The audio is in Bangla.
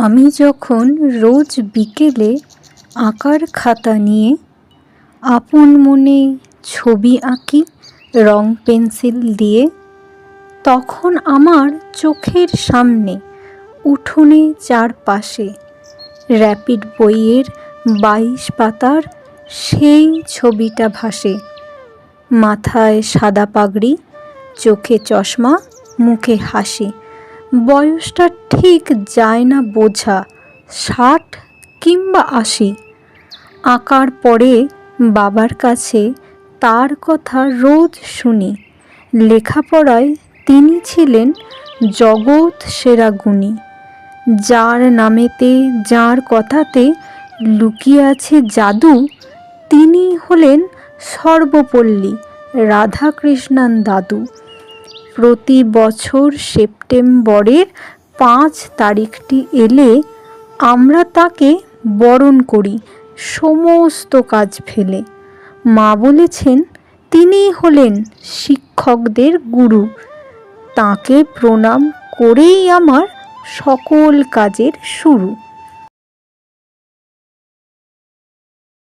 আমি যখন রোজ বিকেলে আঁকার খাতা নিয়ে আপন মনে ছবি আঁকি রং পেন্সিল দিয়ে, তখন আমার চোখের সামনে উঠোনে চারপাশে র্যাপিড বইয়ের 22 পাতার সেই ছবিটা ভাসে। মাথায় সাদা পাগড়ি, চোখে চশমা, মুখে হাসি। বয়সটা ঠিক যায় না বোঝা, 60 কিংবা 80। আঁকার পরে বাবার কাছে তার কথা রোজ শুনি। লেখাপড়ায় তিনি ছিলেন জগৎ সেরা গুণী। যার নামেতে, যার কথাতে লুকিয়ে আছে জাদু, তিনি হলেন সর্বপল্লী রাধাকৃষ্ণান দাদু। প্রতি বছর সেপ্টেম্বরের 5 তারিখটি এলে আমরা তাকে বরণ করি সমস্ত কাজ ফেলে। মা বলেছেন তিনিই হলেন শিক্ষকদের গুরু। তাঁকে প্রণাম করেই আমার সকল কাজের শুরু।